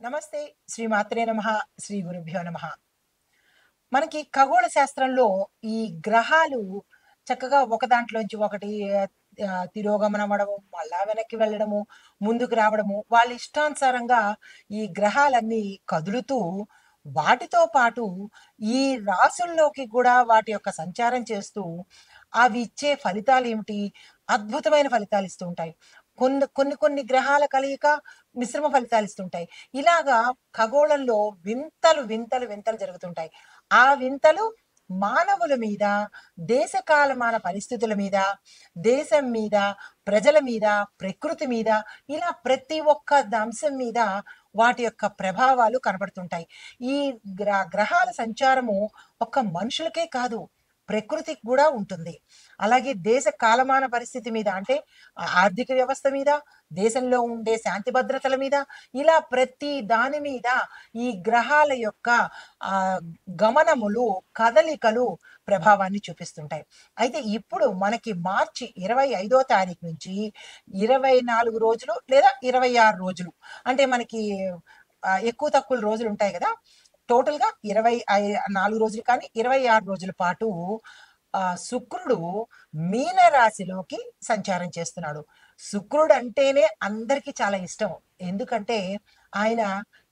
నమస్తే. శ్రీ మాత్రే నమః. శ్రీ గురుభ్యో నమః. మనకి ఖగోళ శాస్త్రంలో ఈ గ్రహాలు చక్కగా ఒక దాంట్లోంచి ఒకటి తిరోగమనం అవ్వడము, మళ్ళా వెనక్కి వెళ్ళడము, ముందుకు రావడము, వాళ్ళ ఇష్టానుసారంగా ఈ గ్రహాలన్నీ కదులుతూ, వాటితో పాటు ఈ రాసుల్లోకి కూడా వాటి యొక్క సంచారం చేస్తూ, అవి ఇచ్చే ఫలితాలేమిటి? అద్భుతమైన ఫలితాలిస్తూ ఉంటాయి. కొన్ని కొన్ని కొన్ని గ్రహాల కలయిక మిశ్రమ ఫలితాలిస్తుంటాయి. ఇలాగా ఖగోళంలో వింతలు, వింతలు, వింతలు జరుగుతుంటాయి. ఆ వింతలు మానవుల మీద, దేశ కాలమాన పరిస్థితుల మీద, దేశం మీద, ప్రజల మీద, ప్రకృతి మీద, ఇలా ప్రతి ఒక్క అంశం మీద వాటి యొక్క ప్రభావాలు కనబడుతుంటాయి. ఈ గ్రహాల సంచారము ఒక్క మనుషులకే కాదు, ప్రకృతికి కూడా ఉంటుంది. అలాగే దేశ కాలమాన పరిస్థితి మీద, అంటే ఆర్థిక వ్యవస్థ మీద, దేశంలో ఉండే శాంతి భద్రతల మీద, ఇలా ప్రతి దాని మీద ఈ గ్రహాల యొక్క గమనములు, కదలికలు ప్రభావాన్ని చూపిస్తుంటాయి. అయితే ఇప్పుడు మనకి మార్చి 25వ తారీఖు నుంచి 24 రోజులు లేదా 26 రోజులు, అంటే మనకి ఎక్కువ తక్కువ రోజులు ఉంటాయి కదా. టోటల్‌గా 24 రోజులు కానీ 26 రోజుల పాటు శుక్రుడు మీన రాశిలోకి సంచారం చేస్తున్నాడు. శుక్రుడు అంటేనే అందరికీ చాలా ఇష్టం. ఎందుకంటే ఆయన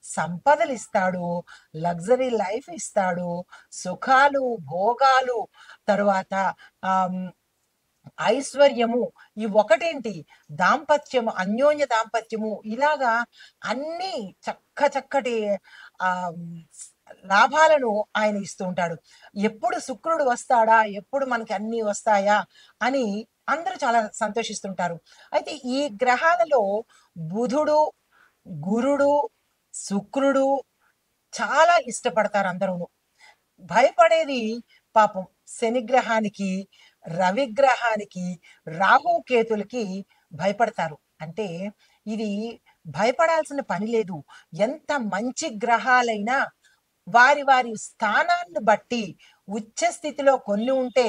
సంపదలిస్తాడు, లగ్జరీ లైఫ్ ఇస్తాడు, సుఖాలు, భోగాలు, తరువాత ఆహ్, ఐశ్వర్యము, ఈ ఒకటేంటి, దాంపత్యము, అన్యోన్య దాంపత్యము, ఇలాగా అన్నీ చక్కటి ఆహ్, లాభాలను ఆయన ఇస్తూ ఉంటాడు. ఎప్పుడు శుక్రుడు వస్తాడా? ఎప్పుడు మనకి అన్నీ వస్తాయా? అని అందరూ చాలా సంతోషిస్తుంటారు. అయితే ఈ గ్రహాలలో బుధుడు, గురుడు, శుక్రుడు చాలా ఇష్టపడతారు అందరూను. భయపడేది పాపం శనిగ్రహానికి, రవిగ్రహానికి, రాహుకేతులకి భయపడతారు. అంటే ఇది భయపడాల్సిన పని లేదు. ఎంత మంచి గ్రహాలైనా వారి వారి స్థానాన్ని బట్టి ఉచ్చ స్థితిలో కొన్ని ఉంటే,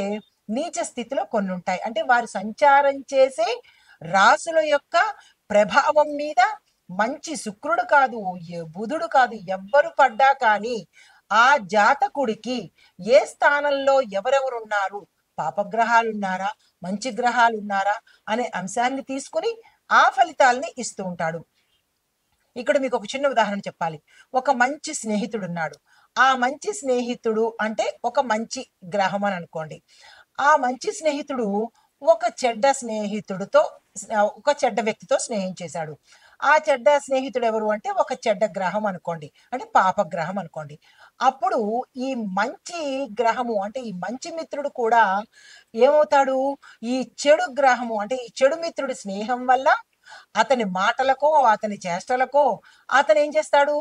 నీచ స్థితిలో కొన్ని ఉంటాయి. అంటే వారు సంచారం చేసే రాసుల యొక్క ప్రభావం మీద మంచి శుక్రుడు కాదు, బుధుడు కాదు, ఎవ్వరు పడ్డా కానీ ఆ జాతకుడికి ఏ స్థానంలో ఎవరెవరున్నారు, పాపగ్రహాలున్నారా, మంచి గ్రహాలున్నారా అనే అంశాన్ని తీసుకుని ఆ ఫలితాలని ఇస్తూ ఉంటాడు. ఇక్కడ మీకు ఒక చిన్న ఉదాహరణ చెప్పాలి. ఒక మంచి స్నేహితుడున్నాడు. ఆ మంచి స్నేహితుడు అంటే ఒక మంచి గ్రహం అని అనుకోండి. ఆ మంచి స్నేహితుడు ఒక చెడ్డ స్నేహితుడితో, ఒక చెడ్డ వ్యక్తితో స్నేహం చేశాడు. ఆ చెడ్డ స్నేహితుడు ఎవరు అంటే ఒక చెడ్డ గ్రహం అనుకోండి, అంటే పాపగ్రహం అనుకోండి. అప్పుడు ఈ మంచి గ్రహము, అంటే ఈ మంచి మిత్రుడు కూడా ఏమవుతాడు, ఈ చెడు గ్రహము, అంటే ఈ చెడు మిత్రుడి స్నేహం వల్ల అతని మాటలకో, అతని చేష్టలకో అతను ఏం చేస్తాడు,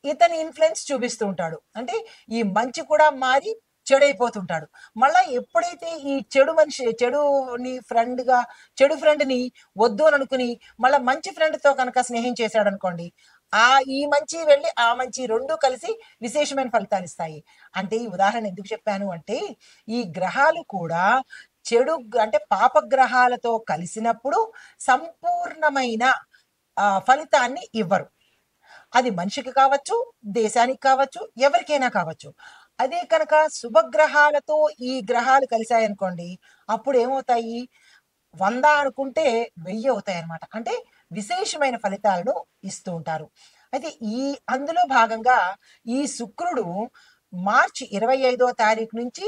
ఇతని ఇన్ఫ్లుయెన్స్ చూపిస్తూ ఉంటాడు. అంటే ఈ మంచి కూడా మారి చెడైపోతుంటాడు. మళ్ళా ఎప్పుడైతే ఈ చెడు మనిషి, చెడుని ఫ్రెండ్‌గా, చెడు ఫ్రెండ్‌ని వద్దు అని అనుకుని మళ్ళా మంచి ఫ్రెండ్‌తో కనుక స్నేహం చేశాడనుకోండి, ఈ మంచి వెళ్ళి ఆ మంచి 2 కలిసి విశేషమైన ఫలితాలిస్తాయి. అంటే ఈ ఉదాహరణ ఎందుకు చెప్పాను అంటే, ఈ గ్రహాలు కూడా అంటే పాపగ్రహాలతో కలిసినప్పుడు సంపూర్ణమైన ఫలితాన్ని ఇవ్వరు. అది మనిషికి కావచ్చు, దేశానికి కావచ్చు, ఎవరికైనా కావచ్చు. అదే కనుక శుభగ్రహాలతో ఈ గ్రహాలు కలిశాయనుకోండి, అప్పుడు ఏమవుతాయి, 100 అనుకుంటే 1000 అవుతాయన్నమాట. అంటే విశేషమైన ఫలితాలను ఇస్తూ ఉంటారు. అయితే అందులో భాగంగా ఈ శుక్రుడు మార్చి 25వ తారీఖు నుంచి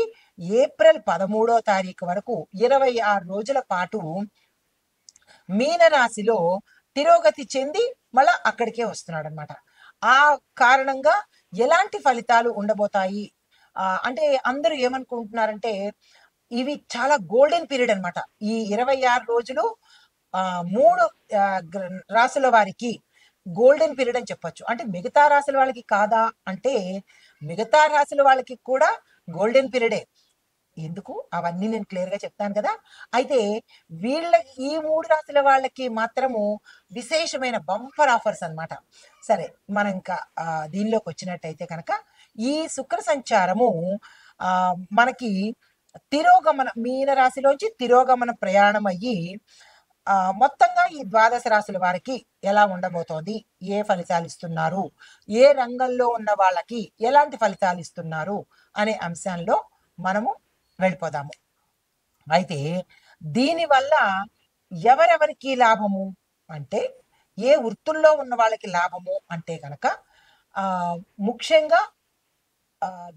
ఏప్రిల్ 13వ తారీఖు వరకు 26 రోజుల పాటు మీనరాశిలో తిరోగతి చెంది మళ్ళా అక్కడికే వస్తున్నాడనమాట. ఆ కారణంగా ఎలాంటి ఫలితాలు ఉండబోతాయి అంటే అందరూ ఏమనుకుంటున్నారంటే, ఇవి చాలా గోల్డెన్ పీరియడ్ అనమాట. ఈ 26 రోజులు 3 రాసుల వారికి గోల్డెన్ పీరియడ్ అని చెప్పొచ్చు. అంటే మిగతా రాసుల వాళ్ళకి కాదా అంటే, మిగతా రాసుల వాళ్ళకి కూడా గోల్డెన్ పీరియడే. ఎందుకు? అవన్నీ నేను క్లియర్‌గా చెప్తాను కదా. అయితే ఈ 3 రాసుల వాళ్ళకి మాత్రము విశేషమైన బంపర్ ఆఫర్స్ అన్నమాట. సరే, మనం ఇంకా దీనిలోకొచ్చినట్టయితే కనుక, ఈ శుక్ర సంచారము మనకి మీన రాశిలోంచి తిరోగమన ప్రయాణం అయ్యి మొత్తంగా ఈ ద్వాదశ రాశుల వారికి ఎలా ఉండబోతోంది, ఏ ఫలితాలు ఇస్తున్నారు, ఏ రంగంలో ఉన్న వాళ్ళకి ఎలాంటి ఫలితాలు ఇస్తున్నారు అనే అంశంలో మనము వెళ్ళిపోదాము. అయితే దీనివల్ల ఎవరెవరికి లాభము అంటే, ఏ వృత్తుల్లో ఉన్న వాళ్ళకి లాభము అంటే కనుక ముఖ్యంగా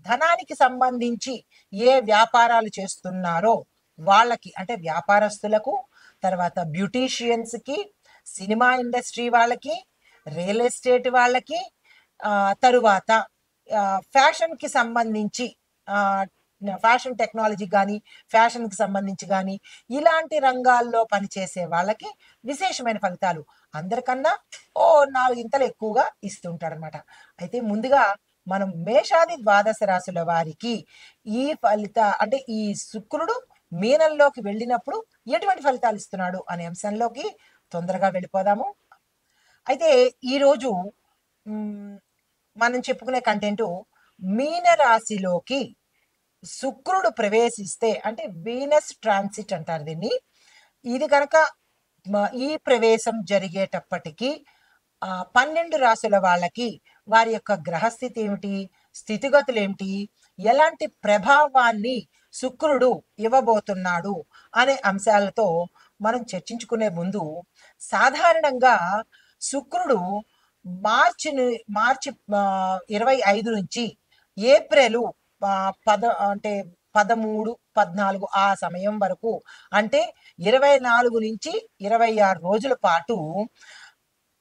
ధనానికి సంబంధించి ఏ వ్యాపారాలు చేస్తున్నారో వాళ్ళకి, అంటే వ్యాపారస్తులకు, తర్వాత బ్యూటీషియన్స్కి, సినిమా ఇండస్ట్రీ వాళ్ళకి, రియల్ ఎస్టేట్ వాళ్ళకి, తరువాత ఫ్యాషన్కి సంబంధించి ఫ్యాషన్ టెక్నాలజీ కానీ, ఫ్యాషన్కి సంబంధించి కానీ ఇలాంటి రంగాల్లో పనిచేసే వాళ్ళకి విశేషమైన ఫలితాలు అందరికన్నా ఓ 4 ఇంతలు ఎక్కువగా ఇస్తుంటాడనమాట. అయితే ముందుగా మనం మేషాది ద్వాదశ రాశుల వారికి ఈ అంటే ఈ శుక్రుడు మీనంలోకి వెళ్ళినప్పుడు ఎటువంటి ఫలితాలు ఇస్తున్నాడు అనే అంశంలోకి తొందరగా వెళ్ళిపోదాము. అయితే ఈరోజు మనం చెప్పుకునే కంటెంటు మీన రాశిలోకి శుక్రుడు ప్రవేశిస్తే, అంటే వీనస్ ట్రాన్సిట్ అంటారు దీన్ని. ఇది కనుక ఈ ప్రవేశం జరిగేటప్పటికీ 12 రాశుల వాళ్ళకి వారి యొక్క గ్రహస్థితి ఏమిటి, స్థితిగతులు ఏమిటి, ఎలాంటి ప్రభావాన్ని శుక్రుడు ఇవ్వబోతున్నాడు అనే అంశాలతో మనం చర్చించుకునే ముందు, సాధారణంగా శుక్రుడు మార్చి 25 నుంచి ఏప్రిల్ అంటే 13, 14 ఆ సమయం వరకు, అంటే 24 నుంచి 26 రోజుల పాటు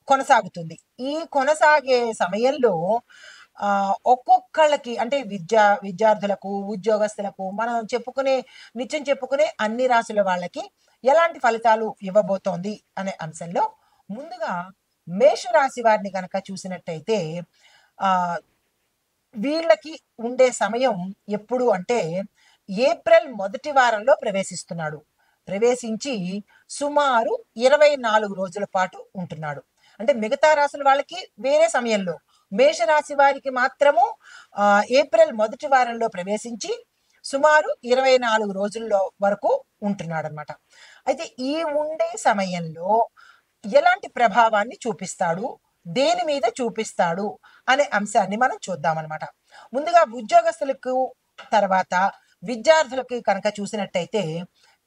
కొనసాగుతుంది. ఈ కొనసాగే సమయంలో ఒక్కొక్కళ్ళకి, అంటే విద్యార్థులకు, ఉద్యోగస్తులకు, మనం నిత్యం చెప్పుకునే అన్ని రాశుల వాళ్ళకి ఎలాంటి ఫలితాలు ఇవ్వబోతోంది అనే అంశంలో ముందుగా మేషరాశి వారిని కనుక చూసినట్టయితే వీళ్ళకి ఉండే సమయం ఎప్పుడు అంటే ఏప్రిల్ మొదటి వారంలో ప్రవేశిస్తున్నాడు. ప్రవేశించి సుమారు 24 రోజుల పాటు ఉంటున్నాడు. అంటే మిగతా రాశుల వాళ్ళకి వేరే సమయంలో, మేషరాశి వారికి మాత్రము ఏప్రిల్ మొదటి వారంలో ప్రవేశించి సుమారు 24 రోజుల్లో వరకు ఉంటున్నాడు అనమాట. అయితే ఈ ఉండే సమయంలో ఎలాంటి ప్రభావాన్ని చూపిస్తాడు, దేని మీద చూపిస్తాడు అనే అంశాన్ని మనం చూద్దామన్నమాట. ముందుగా ఉద్యోగస్తులకు, తర్వాత విద్యార్థులకి కనుక చూసినట్టయితే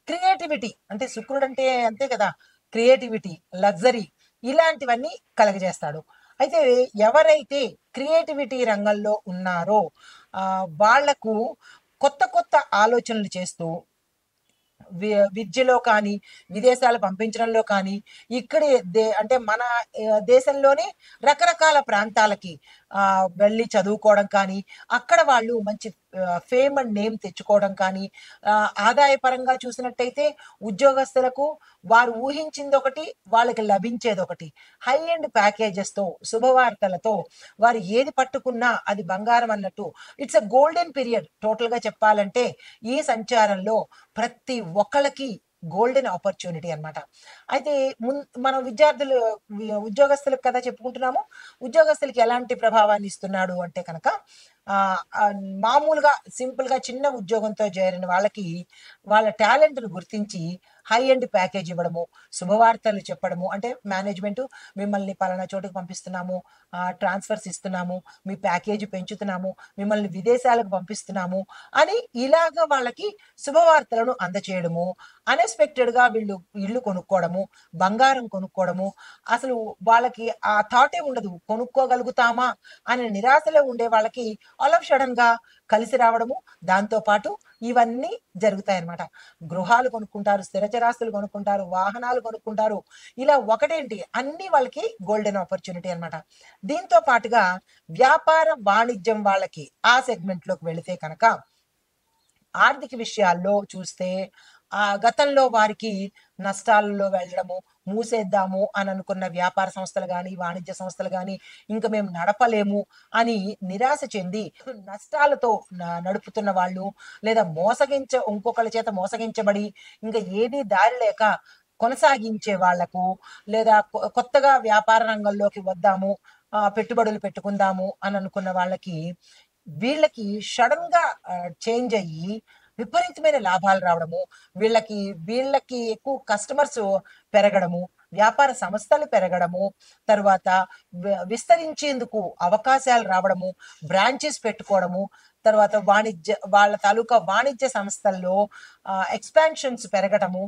క్రియేటివిటీ, అంటే శుక్రుడు అంటే అంతే కదా, క్రియేటివిటీ, లగ్జరీ ఇలాంటివన్నీ కలగజేస్తాడు. అయితే ఎవరైతే క్రియేటివిటీ రంగంలో ఉన్నారో వాళ్లకు కొత్త కొత్త ఆలోచనలు చేస్తూ విద్యలో కానీ, విదేశాలు పంపించడంలో కానీ, ఇక్కడే అంటే మన దేశంలోనే రకరకాల ప్రాంతాలకి వెళ్ళి చదువుకోవడం కానీ, అక్కడ వాళ్ళు మంచి ఫేమ్ అండ్ నేమ్ తెచ్చుకోవడం కానీ, ఆదాయపరంగా చూసినట్టయితే ఉద్యోగస్తులకు వారు ఊహించింది ఒకటి, వాళ్ళకి లభించేది ఒకటి. హై ఎండ్ ప్యాకేజెస్తో, శుభవార్తలతో వారు ఏది పట్టుకున్నా అది బంగారం అన్నట్టు. It's a golden period. టోటల్గా చెప్పాలంటే ఈ సంచారంలో ప్రతి ఒక్కళ్ళకి గోల్డెన్ ఆపర్చునిటీ అనమాట. అయితే మనం ఉద్యోగస్తులకు కదా చెప్పుకుంటున్నాము. ఉద్యోగస్తులకి ఎలాంటి ప్రభావాన్ని ఇస్తున్నాడు అంటే కనుక మామూలుగా సింపుల్గా చిన్న ఉద్యోగంతో చేరిన వాళ్ళకి వాళ్ళ టాలెంట్ను గుర్తించి హై ఎండ్ ప్యాకేజ్ ఇవ్వడము, శుభవార్తలు చెప్పడము, అంటే మేనేజ్మెంట్ మిమ్మల్ని పలానా చోటుకు పంపిస్తున్నాము, ట్రాన్స్ఫర్స్ ఇస్తున్నాము, మీ ప్యాకేజీ పెంచుతున్నాము, మిమ్మల్ని విదేశాలకు పంపిస్తున్నాము అని ఇలాగ వాళ్ళకి శుభవార్తలను అందచేయడము. అన్ఎక్స్పెక్టెడ్గా వీళ్ళు ఇల్లు కొనుక్కోవడము, బంగారం కొనుక్కోవడము, అసలు వాళ్ళకి ఆ థాటే ఉండదు, కొనుక్కోగలుగుతామా అనే నిరాశలో ఉండే వాళ్ళకి ఆల్ ఆఫ్ సడన్ గా కలిసి రావడము. దాంతో పాటు ఇవన్నీ జరుగుతాయన్నమాట. గృహాలు కొనుక్కుంటారు, స్థిరచరాస్తులు కొనుక్కుంటారు, వాహనాలు కొనుక్కుంటారు. ఇలా ఒకటేంటి, అన్ని వాళ్ళకి గోల్డెన్ ఆపర్చునిటీ అనమాట. దీంతో పాటుగా వ్యాపార వాణిజ్యం వాళ్ళకి ఆ సెగ్మెంట్ లోకి వెళితే కనుక ఆర్థిక విషయాల్లో చూస్తే గతంలో వారికి నష్టాలలో వెళ్ళడము, మూసేద్దాము అని అనుకున్న వ్యాపార సంస్థలు కానీ, వాణిజ్య సంస్థలు కానీ ఇంకా మేము నడపలేము అని నిరాశ చెంది నష్టాలతో నడుపుతున్న వాళ్ళు, లేదా ఇంకొకళ్ళ చేత మోసగించబడి ఇంకా ఏదీ దారి లేక కొనసాగించే వాళ్లకు, లేదా కొత్తగా వ్యాపార రంగంలోకి వద్దాము, పెట్టుబడులు పెట్టుకుందాము అని అనుకున్న వీళ్ళకి సడన్ గా చేంజ్ అయ్యి విపరీతమైన లాభాలు రావడము, వీళ్ళకి వీళ్ళకి ఎక్కువ కస్టమర్స్ పెరగడము, వ్యాపార సంస్థలు పెరగడము, తర్వాత విస్తరించేందుకు అవకాశాలు రావడము, బ్రాంచెస్ పెట్టుకోవడము, తర్వాత వాళ్ళ తాలూకా వాణిజ్య సంస్థల్లో ఎక్స్పాన్షన్స్ పెరగటము,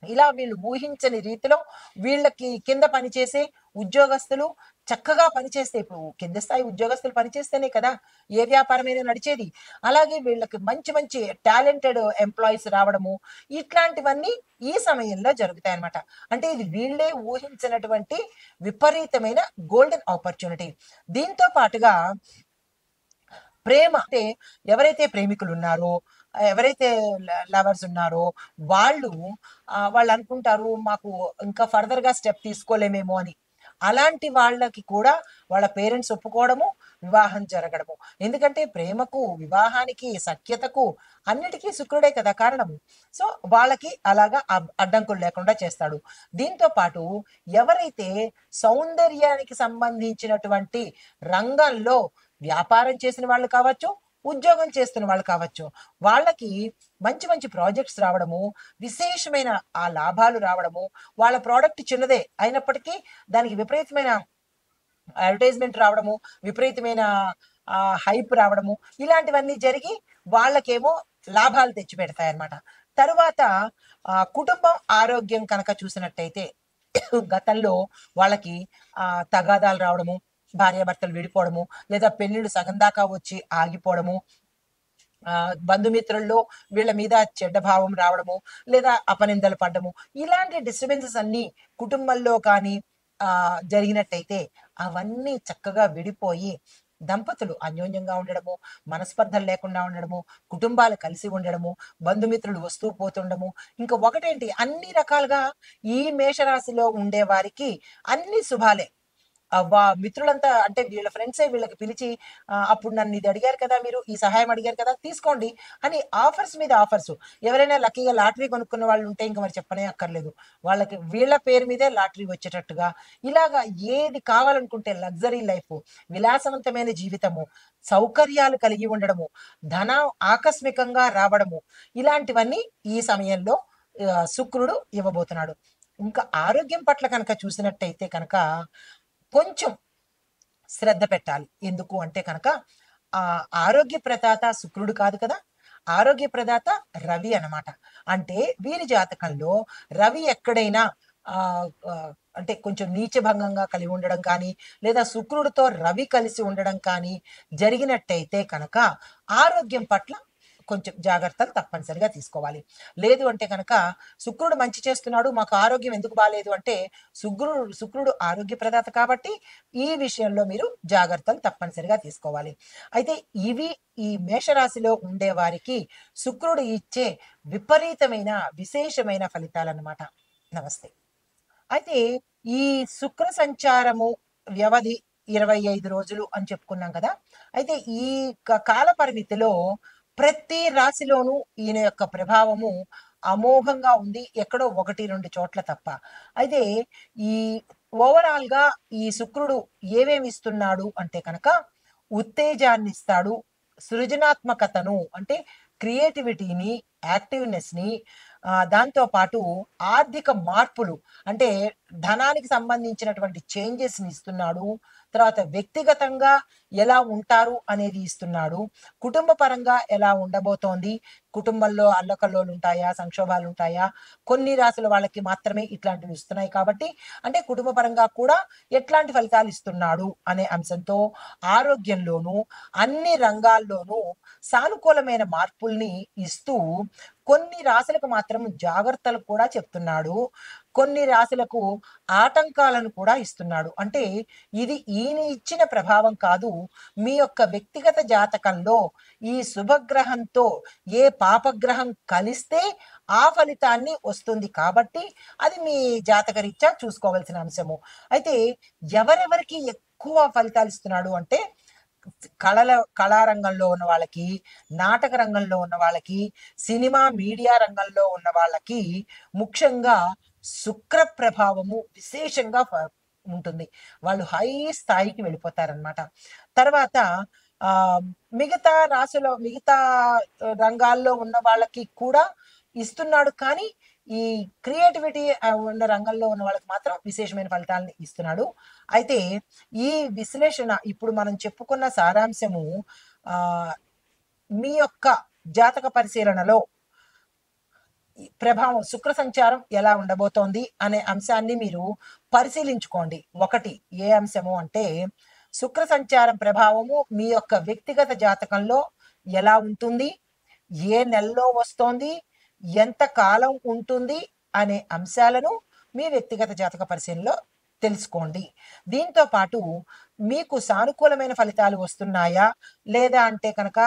ఇలా వీళ్ళు ఊహించని రీతిలో వీళ్ళకి కింద పనిచేసే ఉద్యోగస్తులు చక్కగా పనిచేస్తే, ఇప్పుడు కింద స్థాయి ఉద్యోగస్తులు పనిచేస్తేనే కదా ఏ వ్యాపారమైనా నడిచేది. అలాగే వీళ్ళకి మంచి మంచి టాలెంటెడ్ ఎంప్లాయీస్ రావడము, ఇట్లాంటివన్నీ ఈ సమయంలో జరుగుతాయి అన్నమాట. అంటే ఇది వీళ్ళే ఊహించినటువంటి విపరీతమైన గోల్డెన్ ఆపర్చునిటీ. దీంతో పాటుగా ప్రేమ అంటే ఎవరైతే ప్రేమికులు ఉన్నారో, ఎవరైతే లవర్స్ ఉన్నారో వాళ్ళు వాళ్ళు అనుకుంటారు మాకు ఇంకా ఫర్దర్ గా స్టెప్ తీసుకోలేమేమో అని. అలాంటి వాళ్ళకి కూడా వాళ్ళ పేరెంట్స్ ఒప్పుకోవడము, వివాహం జరగడము. ఎందుకంటే ప్రేమకు, వివాహానికి, సఖ్యతకు అన్నిటికీ శుక్రుడే కదా కారణము. సో వాళ్ళకి అలాగా అడ్డంకులు లేకుండా చేస్తాడు. దీంతో పాటు ఎవరైతే సౌందర్యానికి సంబంధించినటువంటి రంగంలో వ్యాపారం చేసిన వాళ్ళు కావచ్చు, ఉద్యోగం చేస్తున్న వాళ్ళు కావచ్చు, వాళ్ళకి మంచి మంచి ప్రాజెక్ట్స్ రావడము, విశేషమైన ఆ లాభాలు రావడము, వాళ్ళ ప్రోడక్ట్ చిన్నదే అయినప్పటికీ దానికి విపరీతమైన అడ్వర్టైజ్మెంట్ రావడము, విపరీతమైన హైప్ రావడము, ఇలాంటివన్నీ జరిగి వాళ్ళకేమో లాభాలు తెచ్చిపెడతాయి అన్నమాట. తరువాత కుటుంబం ఆరోగ్యం కనుక చూసినట్టయితే గతంలో వాళ్ళకి తగాదాలు రావడము, భార్యాభర్తలు విడిపోవడము, లేదా పెళ్లిళ్ళు సగం దాకా వచ్చి ఆగిపోవడము, బంధుమిత్రుల్లో వీళ్ళ మీద చెడ్డ భావం రావడము, లేదా అపనిందలు పడ్డము, ఇలాంటి డిస్టర్బెన్సెస్ అన్ని కుటుంబంలో కానీ జరిగినట్టయితే అవన్నీ చక్కగా విడిపోయి దంపతులు అన్యోన్యంగా ఉండడము, మనస్పర్ధలు లేకుండా ఉండడము, కుటుంబాలు కలిసి ఉండడము, బంధుమిత్రులు వస్తూ పోతుండము. ఇంకా ఒకటేంటి, అన్ని రకాలుగా ఈ మేషరాశిలో ఉండే వారికి అన్ని శుభాలే. మిత్రులంతా అంటే వీళ్ళ ఫ్రెండ్సే వీళ్ళకి పిలిచి అప్పుడు నన్ను ఇది అడిగారు కదా, మీరు ఈ సహాయం అడిగారు కదా, తీసుకోండి అని ఆఫర్స్ మీద ఆఫర్స్. ఎవరైనా లక్కీగా లాటరీ కొనుక్కున్న వాళ్ళు ఉంటే ఇంకా మరి చెప్పనే అక్కర్లేదు. వాళ్ళకి వీళ్ళ పేరు మీదే లాటరీ వచ్చేటట్టుగా ఇలాగా ఏది కావాలనుకుంటే లగ్జరీ లైఫ్, విలాసవంతమైన జీవితము, సౌకర్యాలు కలిగి ఉండడము, ధనం ఆకస్మికంగా రావడము, ఇలాంటివన్నీ ఈ సమయంలో శుక్రుడు ఇవ్వబోతున్నాడు. ఇంకా ఆరోగ్యం పట్ల కనుక చూసినట్టయితే కనుక కొంచెం శ్రద్ధ పెట్టాలి. ఎందుకు అంటే కనుక ఆరోగ్య ప్రదాత శుక్రుడు కాదు కదా, ఆరోగ్య ప్రదాత రవి అన్నమాట. అంటే వీరి జాతకంలో రవి ఎక్కడైనా అంటే కొంచెం నీచభంగంగా కలిగి ఉండడం కానీ, లేదా శుక్రుడితో రవి కలిసి ఉండడం కానీ జరిగినట్టయితే కనుక ఆరోగ్యం పట్ల కొంచెం జాగ్రత్తలు తప్పనిసరిగా తీసుకోవాలి. లేదు అంటే కనుక శుక్రుడు మంచి చేస్తున్నాడు, మాకు ఆరోగ్యం ఎందుకు బాగాలేదు అంటే శుక్రుడు ఆరోగ్య ప్రదాత కాబట్టి ఈ విషయంలో మీరు జాగ్రత్తలు తప్పనిసరిగా తీసుకోవాలి. అయితే ఇవి ఈ మేషరాశిలో ఉండే వారికి శుక్రుడు ఇచ్చే విపరీతమైన విశేషమైన ఫలితాలన్నమాట. నమస్తే. అయితే ఈ శుక్ర సంచారము వ్యవధి 25 రోజులు అని చెప్పుకున్నాం కదా. అయితే ఈ కాల పరిమితిలో ప్రతి రాశిలోనూ ఈయన యొక్క ప్రభావము అమోఘంగా ఉంది, ఎక్కడో 1-2 చోట్ల తప్ప. అయితే ఈ ఓవరాల్ గా ఈ శుక్రుడు ఏమేమి ఇస్తున్నాడు అంటే కనుక ఉత్తేజాన్ని ఇస్తాడు, సృజనాత్మకతను అంటే క్రియేటివిటీని, యాక్టివ్నెస్ ని, దాంతో పాటు ఆర్థిక మార్పులు అంటే ధనానికి సంబంధించినటువంటి చేంజెస్ ని ఇస్తున్నాడు. తర్వాత వ్యక్తిగతంగా ఎలా ఉంటారు అనేది ఇస్తున్నాడు. కుటుంబ పరంగా ఎలా ఉండబోతోంది, కుటుంబంలో అల్లకల్లోలు ఉంటాయా, సంక్షోభాలు ఉంటాయా, కొన్ని రాశుల వాళ్ళకి మాత్రమే ఇట్లాంటివి ఇస్తున్నాయి కాబట్టి అంటే కుటుంబ పరంగా కూడా ఎట్లాంటి ఫలితాలు ఇస్తున్నాడు అనే అంశంతో ఆరోగ్యంలోనూ అన్ని రంగాల్లోనూ సానుకూలమైన మార్పుల్ని ఇస్తూ కొన్ని రాశులకు మాత్రం జాగ్రత్తలు కూడా చెప్తున్నాడు, కొన్ని రాశులకు ఆటంకాలను కూడా ఇస్తున్నాడు. అంటే ఇది ఈయన ఇచ్చిన ప్రభావం కాదు, మీ యొక్క వ్యక్తిగత జాతకంలో ఈ శుభగ్రహంతో ఏ పాపగ్రహం కలిస్తే ఆ ఫలితాన్ని వస్తుంది కాబట్టి అది మీ జాతకరీత్యా చూసుకోవాల్సిన అంశము. అయితే ఎవరెవరికి ఎక్కువ ఫలితాలు ఇస్తున్నాడు అంటే కళారంగంలో ఉన్న వాళ్ళకి, నాటక రంగంలో ఉన్న వాళ్ళకి, సినిమా మీడియా రంగంలో ఉన్న వాళ్ళకి ముఖ్యంగా శుక్ర ప్రభావము విశేషంగా ఉంటుంది. వాళ్ళు హై స్థాయికి వెళ్ళిపోతారనమాట. తర్వాత మిగతా మిగతా రంగాల్లో ఉన్న వాళ్ళకి కూడా ఇస్తున్నాడు. కానీ ఈ క్రియేటివిటీ ఉన్న రంగంలో ఉన్న వాళ్ళకి మాత్రం విశేషమైన ఫలితాలను ఇస్తున్నాడు. అయితే ఈ విశ్లేషణ ఇప్పుడు మనం చెప్పుకున్న సారాంశము మీ యొక్క జాతక పరిశీలనలో ప్రభావం శుక్ర సంచారం ఎలా ఉండబోతోంది అనే అంశాన్ని మీరు పరిశీలించుకోండి. ఒకటి ఏ అంశము అంటే శుక్ర సంచారం ప్రభావము మీ యొక్క వ్యక్తిగత జాతకంలో ఎలా ఉంటుంది, ఏ నెలలో వస్తోంది, ఎంత కాలం ఉంటుంది అనే అంశాలను మీ వ్యక్తిగత జాతక పరిశీలనలో తెలుసుకోండి. దీంతో పాటు మీకు సానుకూలమైన ఫలితాలు వస్తున్నాయా లేదా అంటే కనుక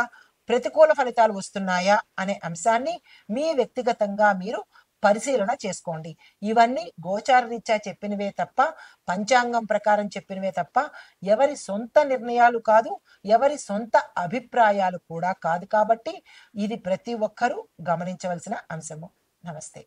ప్రతికూల ఫలితాలు వస్తున్నాయా అనే అంశాన్ని మీ వ్యక్తిగతంగా మీరు పరిశీలన చేసుకోండి. ఇవన్నీ గోచార రీత్యా చెప్పినవే తప్ప, పంచాంగం ప్రకారం చెప్పినవే తప్ప ఎవరి సొంత నిర్ణయాలు కాదు, ఎవరి సొంత అభిప్రాయాలు కూడా కాదు. కాబట్టి ఇది ప్రతి ఒక్కరూ గమనించవలసిన అంశము. నమస్తే.